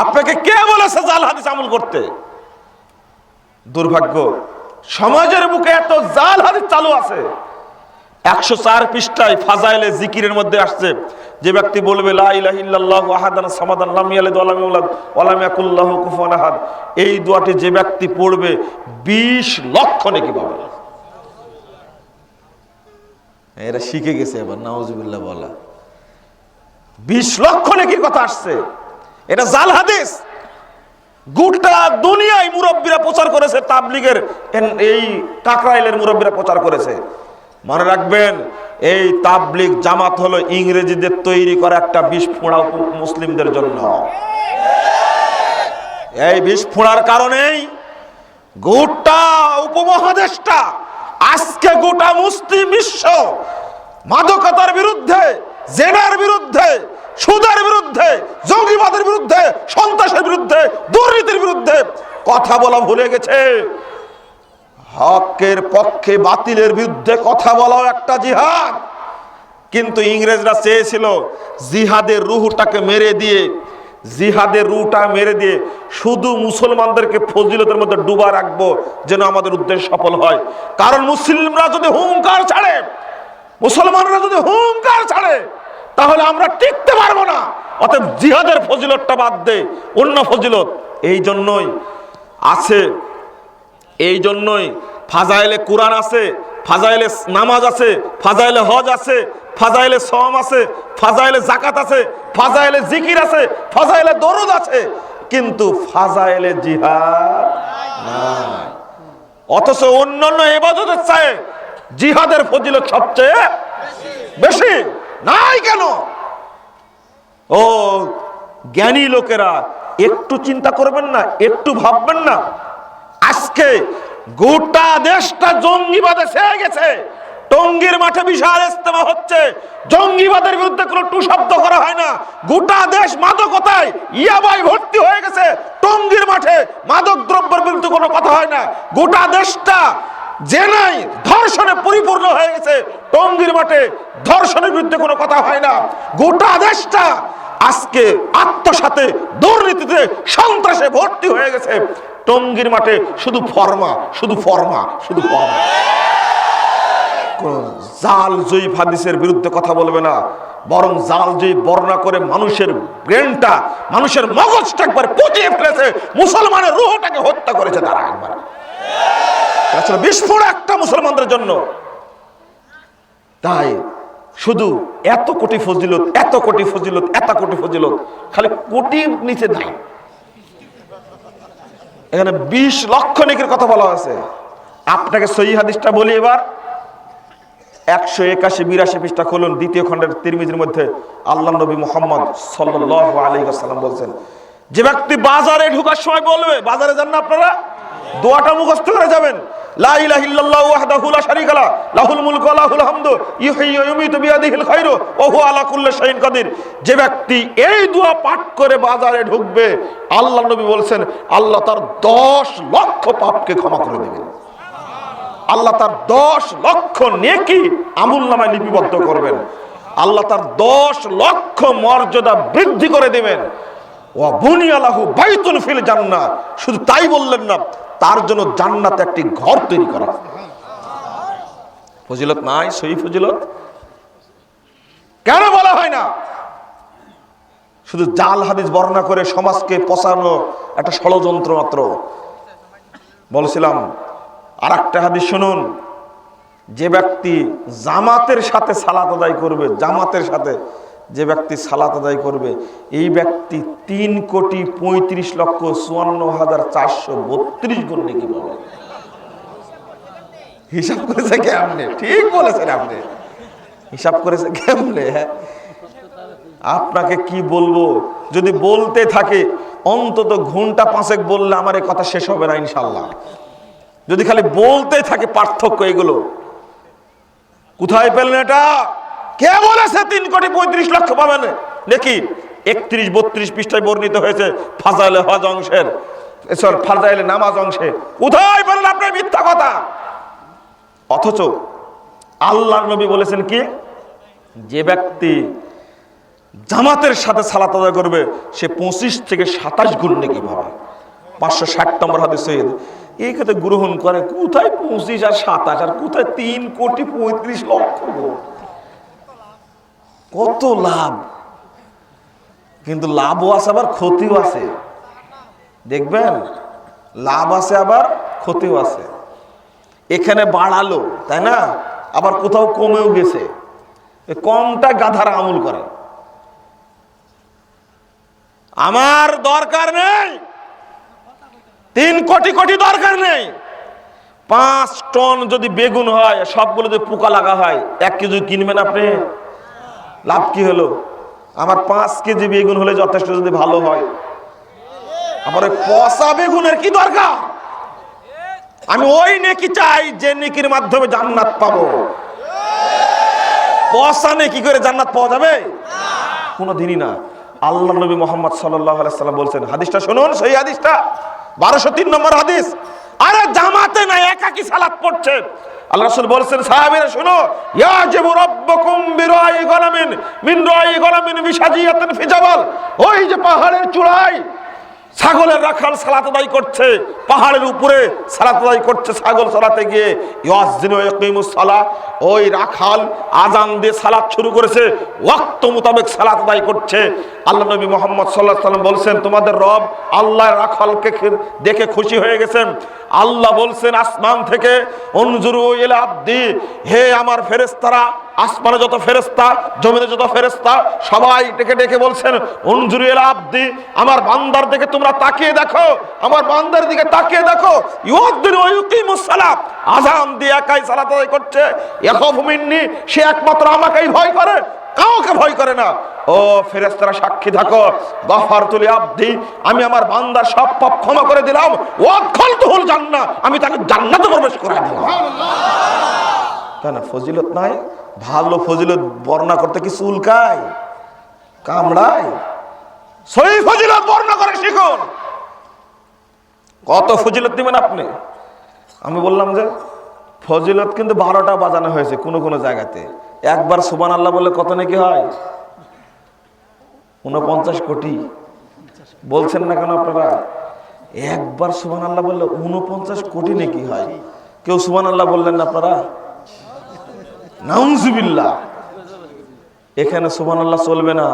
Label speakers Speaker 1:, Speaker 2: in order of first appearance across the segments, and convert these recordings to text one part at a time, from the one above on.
Speaker 1: আপনাকে কে বলেছে জাল হাদিস আমল করতে? দুর্ভাগ্য, সমাজের বুকে এত জাল হাদিস চালু আছে। 104 পৃষ্ঠায় ফাজাইলে জিকিরের মধ্যে আসছে, যে ব্যক্তি বলবে লা ইলাহা ইল্লাল্লাহু আহাদান সামাদান লাম ইয়ালিদ ওয়া লাম ইউলাদ ওয়া লাম ইয়াকুল লাহু কুফুয়ান আহাদ, এই দোয়াটি যে ব্যক্তি পড়বে 20 লক্ষ নেকি পাবে। এরা শিখে গেছে এবার, নাউজুবিল্লাহ বলা। 20 লক্ষ নেকির কথা আসছে, এটা জাল হাদিস। গোটা দুনিয়ায় মুরব্বীরা প্রচার করেছে, তাবলীগের এই কাকরাইলের মুরব্বীরা প্রচার করেছে। মনে রাখবেন, এই তাবলীগ জামাত হলো ইংরেজিদের তৈরি করা একটা বিস্ফোড়া মুসলিমদের জন্য। এই বিস্ফোড়ার কারণেই গোটা উপমহাদেশটা আজকে গোটা মুসলিম বিশ্ব মাদকতার বিরুদ্ধে, জেনার বিরুদ্ধে, সুদের বিরুদ্ধে, জঙ্গিবাদের বিরুদ্ধে, সন্ত্রাসের বিরুদ্ধে, দুর্নীতির বিরুদ্ধে কথা বলা ভুলে গেছে। হকের পক্ষে বাতিলের বিরুদ্ধে কথা বলাও একটা জিহাদ। কিন্তু ইংরেজরা চেয়েছিল জিহাদের রুহটাকে মেরে দিয়ে, জিহাদের রুহটা মেরে দিয়ে শুধু মুসলমানদেরকে ফজিলতের মধ্যে ডুবা রাখবো, যেন আমাদের উদ্দেশ্য সফল হয়। কারণ মুসলিমরা যদি হুঙ্কার ছাড়ে, মুসলমানরা যদি হুঙ্কার ছাড়ে, তাহলে আমরা টিকতে পারবো না। অতএব জিহাদের ফজিলতটা বাদ দে, অন্য ফজিলত। এই জন্যই আছে, এই জন্যই ফাজাইলে কুরআন আছে, ফাজাইলে নামাজ আছে, ফাজাইলে হজ আছে, ফাজাইলে সওম আছে, ফাজাইলে যাকাত আছে, ফাজাইলে জিকির আছে, ফাজাইলে দরুদ আছে, কিন্তু ফাজাইলে জিহাদ নাই। অথচ অন্যান্য ইবাদতের চেয়ে জিহাদের ফজিলত সবচেয়ে বেশি। নাই কেন? ও জ্ঞানী লোকেরা একটু চিন্তা করবেন না, একটু ভাববেন না? আজকে গোটা দেশটা জঙ্গিবাদে ছেয়ে গেছে। টঙ্গীর মাঠে বিশাল ইজতেমা হচ্ছে, জঙ্গিবাদের বিরুদ্ধে কোনো টু শব্দ করা হয় না। গোটা দেশ মাদকতায়, ইয়াবায় ভর্তি হয়ে গেছে। টঙ্গীর মাঠে মাদক দ্রব্যের বিরুদ্ধে কোনো কথা হয় না। গোটা দেশটা জেনায়, ধর্ষণে পরিপূর্ণ হয়ে গেছে। টঙ্গীর মাঠে ধর্ষণের বিরুদ্ধে কোনো কথা হয় না। গোটা দেশটা আজকে আত্মসাতে, দুর্নীতিতে, সন্ত্রাসে ভর্তি হয়ে গেছে। টঙ্গীর মাঠে শুধু ফরমা, শুধু ফরমা, শুধু ফরমা। জাল জয়ীফ হাদিসের বিরুদ্ধে কথা বলবে না, বরং জাল জয়ীফ বর্ণনা করে মানুষের ব্রেনটা, মানুষের মগজটা একবার পচিয়ে ফেলেছে, মুসলমানের রূহটাকে হত্যা করেছে তারা একবার। বিস্ফোরক একটা মুসলমানদের জন্য। তাই শুধু এত কোটি ফজিলত, এত কোটি ফজিলত, এত কোটি ফজিলত, খালি কোটির নিচে নাই। এখানে 20 লক্ষ নেকির কথা বলা হয়েছে। আপনাকে সহিহ হাদিসটা বলি এবার। 181-82 পৃষ্ঠা খুলুন, দ্বিতীয় খণ্ডের তিরমিজির মধ্যে আল্লাহ নবী মুহাম্মদ সাল্লাল্লাহু আলাইহি ওয়াসাল্লাম বলছেন, যে ব্যক্তি বাজারে ঢোকার সময় বলবে, বাজারে যান না আপনারা, দোয়াটা মুখস্থ করে যাবেন, লা ইলাহা ইল্লাল্লাহু ওয়াহদাহু লা শারীকা লাহু লাহুল মুলকু ওয়া লাহুল হামদু ইউহয়ী ওয়া ইউমীতু বিয়াদিহিল খায়রু ওয়া হুয়া আলা কুল্লি শাইইন কাদির। যে ব্যক্তি এই দোয়া পাঠ করে বাজারে ঢুকবে, আল্লাহ নবী বলছেন আল্লাহ তার 10 লক্ষ পাপকে ক্ষমা করে দেবেন। আল্লাহ তার 10 লক্ষ নেকি আমুলনামায় লিপিবদ্ধ করবেন। আল্লাহ তার 10 লক্ষ মর্যাদা বৃদ্ধি করে দেবেন। ওয়া বুনিয়া লাহু বাইতুন ফিল জান্নাহ। শুধু তাই বললেন না, তার জন্য জান্নাতে একটি ঘর তৈরি করা। ফজিলত নাই? সহিহ ফজিলত কেন বলা হয় না? শুধু জাল হাদিস বর্ণনা করে সমাজকে পচানো একটা ষড়যন্ত্র মাত্র। বলছিলাম আর একটা হাদিস শুনুন, যে ব্যক্তি জামাতের সাথে সালাত আদায় করবে, জামাতের সাথে যে ব্যক্তি সালাত আদায় করবে, এই ব্যক্তি 3,35,54,432 গুণ নেকি পাবে। হিসাব করেছে কেমনে? ঠিক বলেছেন আপনি, হিসাব করেছে কেমনে? আপনাকে কি বলবো, যদি বলতে থাকে অন্তত ঘন্টা 5 বললে আমার এই কথা শেষ হবে না ইনশাল্লাহ। যদি খালি বলতে থাকে পার্থক্য এগুলো। কোথায় পেলেন এটা? কে বলেছে 3,35,00,000 পাবেন নাকি? 31-32 পৃষ্ঠায় বর্ণিত হয়েছে ফাজাইলে হজ অংশের, ফাজাইলে নামাজ অংশে। কোথায় পেলেন আপনার মিথ্যা কথা? অথচ আল্লাহর নবী বলেছেন কি, যে ব্যক্তি জামাতের সাথে সালাত আদায় করবে সে 25 থেকে 27 গুণ নেকি পাবে। 560 নম্বর হাদিস সহিহ। এই কথা গ্রহণ করে কোথায় 25 আর 27 আর কোথায় 3,35,00,000 গুণ। কত লাভ, কিন্তু লাভও আছে আবার ক্ষতিও আছে। দেখবেন লাভ আছে আবার ক্ষতিও আছে। এখানে বাড়ালো তাই না, আবার কোথাও কমেও গেছে। কমটা গাধার আমল করে। আমার দরকার নেই 3 কোটি কোটি দরকার নেই। 5 টন যদি বেগুন হয়, সবগুলো যদি পোকা লাগা হয়, 1 কেজি কিনবেন আপনি? লাভ কি হলো? আমার 5 কেজি বেগুন হলে যথেষ্ট, যদি ভালো হয়। আমার পচা বেগুনের কি দরকার? আমি ওই নেকি চাই যে নেকির মাধ্যমে জান্নাত পাবো। পচা নেকি করে জান্নাত পাওয়া যাবে? কোনোদিনই না। আল্লাহ নবী মুহাম্মদ সাল্লাল্লাহু আলাইহি সাল্লাম বলছেন, হাদিসটা শুনুন, সেই হাদিসটা 1203 নম্বর হাদিস। আরে জামাতে না একাকি সালাত পড়ছে, আল্লাহ রাসূল বলছেন, সাহাবীরা শুনো, ইয়াজিবু রাব্বুকুম বিরাই গনামিন মিন রাই গনামিন বিশাজিয়াতিন ফি জাবাল। ওই যে পাহাড়ের চূড়ায় ছাগলের রাখাল সালাত আদায় করছে, পাহাড়ের উপরে সালাত আদায় করছে ছাগল চড়াতে গিয়ে, ইয়াযিনু ওয়া ইয়াকিমুস সালাহ। ওই রাখাল আযান দিয়ে সালাত শুরু করেছে, ওয়াক্ত মোতাবেক সালাত আদায় করছে। আল্লাহ নবী মুহাম্মদ সাল্লাল্লাহু আলাইহি সাল্লাম বলছেন, তোমাদের রব আল্লাহ রাখালকে দেখে খুশি হয়ে গেছেন। আল্লাহ বলছেন আসমান থেকে, উনজুরু ইলা আবদি, হে আমার ফেরেশতারা, আসমানে যত ফেরেশতা, জমিনে যত ফেরেশতা, সবাই ডেকে ডেকে বলছেন, উনজুরু ইলা আবদি, আমার বান্দার দিকে তোমরা তাকিয়ে দেখো, আমার বান্দার দিকে তাকিয়ে দেখো। ইউযিনু ওয়া ইউকিমুস সালাত, আযান দিয়ে একাই সালাত আদায় করছে। ইয়াখাফু মিন্নি, সে একমাত্র আমাকেই ভয় করে, কাউকে ভয় করে না। ও ফেরেশতারা সাক্ষী থাকো, গফারতু লি আবদি, আমি আমার বান্দার সব পাপ ক্ষমা করে দিলাম। ওয়াদখালতুহুল জান্নাহ, আমি তাকে জান্নাতে প্রবেশ করাই দিলাম। কেন ফজিলত নাই? ভালো ফজিলত বর্ণনা করতে কি চুলকায়, কামড়ায়? সহি ফজিলত বর্ণনা করে শিখুন। কত ফজিলত দিবেন আপনি? আমি বললাম যে ফজিলত কিন্তু 12টা বাজানো হয়েছে কোন কোন জায়গাতে। একবার সুবহানাল্লাহ বললে কত নেকি হয়? 49 কোটি। বলছেন না কেন আপনারা? একবার সুবহানাল্লাহ বললে 49 কোটি নেকি হয়। কেউ সুবহানাল্লাহ বললেন না আপনারা? নাউজুবিল্লাহ। এখানে সুবহানাল্লাহ চলবে না।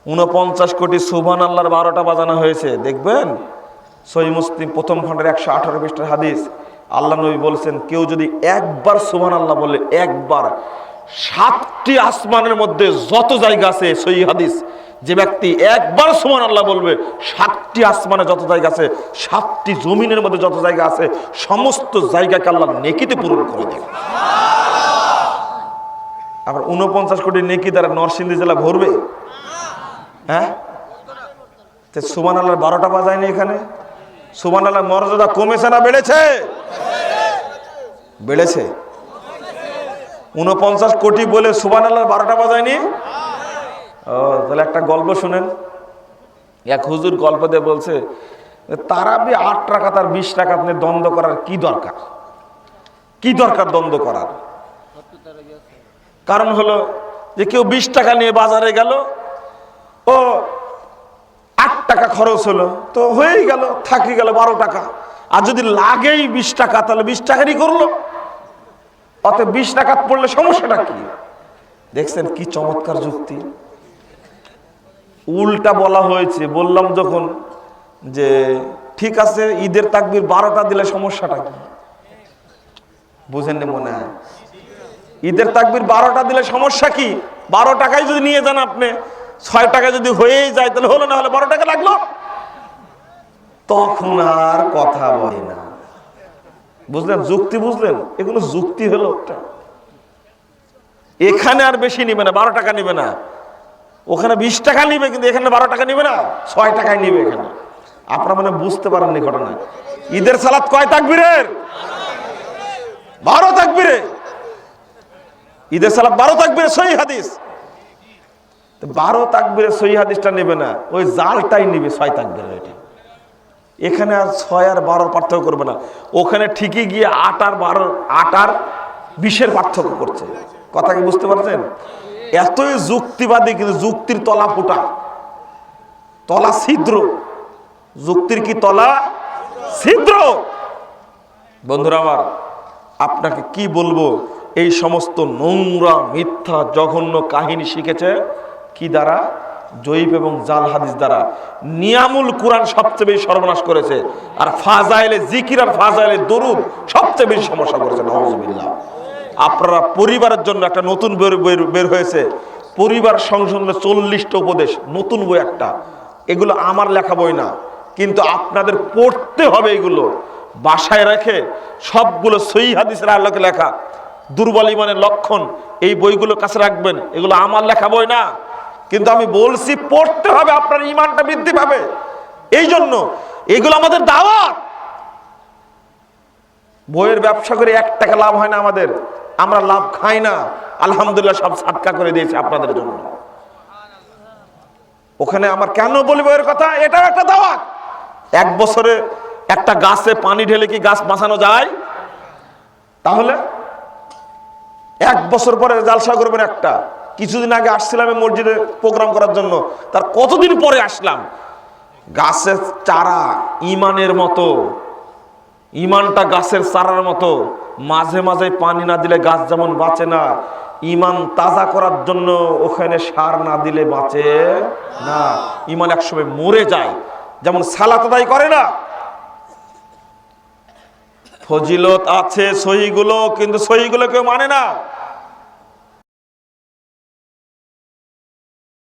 Speaker 1: 49 কোটি সুবহানাল্লাহর 12টা বাজানো হয়েছে। দেখবেন সহিহ মুসলিম প্রথম খণ্ডের 118 পৃষ্ঠার হাদিস। আল্লাহ নবী বলছেন, কেউ যদি একবার সুবহানাল্লাহ বলে, একবার 7টি আসমানের মধ্যে যত জায়গা আছে, সহিহ হাদিস, যে ব্যক্তি একবার সুবহানাল্লাহ বলবে, 7টি আসমানে যত জায়গা আছে, 7টি জমিনের মধ্যে যত জায়গা আছে, সমস্ত জায়গাকে আল্লাহ নেকিতে পূরণ করে দেবে। আবার 49 কোটি নেকি দ্বারা নরসিংদী জেলা ভরবে? হ্যাঁ, সুবহানাল্লাহর 12টা বাজায়নি এখানে। সুবহানাল্লাহর মর্যাদা কমেছে না বেড়েছে? বেড়েছে। 49 কোটি বলে সুবহানাল্লাহর 12টা বাজায়নি। ও, তাহলে একটা গল্প শুনেন। এক হুজুর গল্প দিয়ে বলছে, তারাবি 8 রাকাত আর 20 রাকাত নিয়ে দ্বন্দ্ব করার কি দরকার? কি দরকার দ্বন্দ্ব করার? কারণ হলো যে কেউ 20 টাকা নিয়ে বাজারে গেল, ও 8 টাকা খরচ হলো, তো হয়েই গেল, থাকি গেল 12 টাকা। আর যদি লাগেই 20 টাকা, তাহলে 20 টাকারই করলো। অতএব 20 টাকা পড়লে সমস্যাটা কি? দেখছেন কি চমৎকার যুক্তি। উল্টা বলা হয়েছে। বললাম যখন যে ঠিক আছে, ঈদের তাকবীর 12টা দিলে সমস্যাটা কি? বুঝেন না মনে হয়? ঈদের তাকবীর 12টা দিলে সমস্যা কি? 12 টাকায় যদি নিয়ে যান আপনি, 6 টাকা যদি হয়েই যায়, তাহলে হলো, না হলে 12 টাকা লাগলো, তখন আর কথা বলে না। বুঝলেন যুক্তি? বুঝলেন? এগুলো যুক্তি হলো একটা। এখানে আর বেশি নিবে না, 12 টাকা নিবে না। ওখানে 20 টাকা নিবে, কিন্তু এখানে 12 টাকা নিবে না, 6 টাকায় নিবে এখানে। আপনারা মানে বুঝতে পারেননি ঘটনা। ঈদের সালাত কয় তাকবীরের? 12 তাকবীরে। ঈদের সালাত 12 তাকবীরে, সহিহ হাদিস। 12 তাকবীরে সহিহ হাদিসটা নেবে না, ওই জালটাই নিবে 6 তাকবীরের। এটা এখানে আর 6 আর 12 পার্থক্য করবে না। ওখানে ঠিকই গিয়ে 8 আর 12, 8 আর 20-এর পার্থক্য করছে। কথা কি বুঝতে পারছেন? এতই যুক্তিবাদী, কিন্তু যুক্তির তলা ফুটা, তলা ছিদ্র। যুক্তির কি তলা? ছিদ্র। বন্ধুরা আমার, আপনাকে কি বলবো, এই সমস্ত নোংরা মিথ্যা জঘন্য কাহিনী শিখেছে কি দ্বারা? জয়ীফ এবং জাল হাদিস দ্বারা। নিয়ামুল কুরআন সবচেয়ে বেশি সর্বনাশ করেছে, আর ফাজাইলে জিকির আর ফাজাইলে দরুদ সবচেয়ে বেশি সমস্যা করেছে। নাউজুবিল্লাহ। আপনারা পরিবারের জন্য একটা নতুন বের হয়েছে, পরিবার সংশোধনে 40টা উপদেশ, নতুন বই একটা। এগুলো আমার লেখা বই না, কিন্তু আপনাদের পড়তে হবে। এগুলো বাসায় রেখে সবগুলো সহিহ হাদিসের আলোকে লেখা, দুর্বল ইমানের লক্ষণ, এই বইগুলো কাছে রাখবেন। এগুলো আমার লেখা বই না, কিন্তু আমি বলছি পড়তে হবে, আপনার ইমানটা বৃদ্ধি পাবে। এই জন্য এগুলো আমাদের দাওয়াত। বইয়ের ব্যবসা করে 1 টাকা লাভ হয় না আমাদের, আমরা লাভ খাই না। আলহামদুলিল্লাহ, সব সাদকা করে দিয়েছি আপনাদের জন্য। ওখানে আমার কেন বলি বইয়ের কথা? এটাও একটা দাওয়াত। 1 বছরে একটা গাছে পানি ঢেলে কি গাছ বাঁচানো যায়? তাহলে 1 বছর পরে জালসা করবেন একটা। কিছুদিন আগে আসছিলাম এই মসজিদে প্রোগ্রাম করার জন্য, তার কতদিন পরে আসলাম। গাছের চারা ইমানের মতো, ইমানটা গাছের চারার মতো, মাঝে মাঝে পানি না দিলে গাছ যেমন বাঁচে না, ইমান তাজা করার জন্য ওখানে সার না দিলে বাঁচে না। ইমান একসময় মরে যায়, যেমন সালাত আদায় করে না। ফজিলত আছে সহিগুলো, কিন্তু সহিগুলো কেউ মানে না।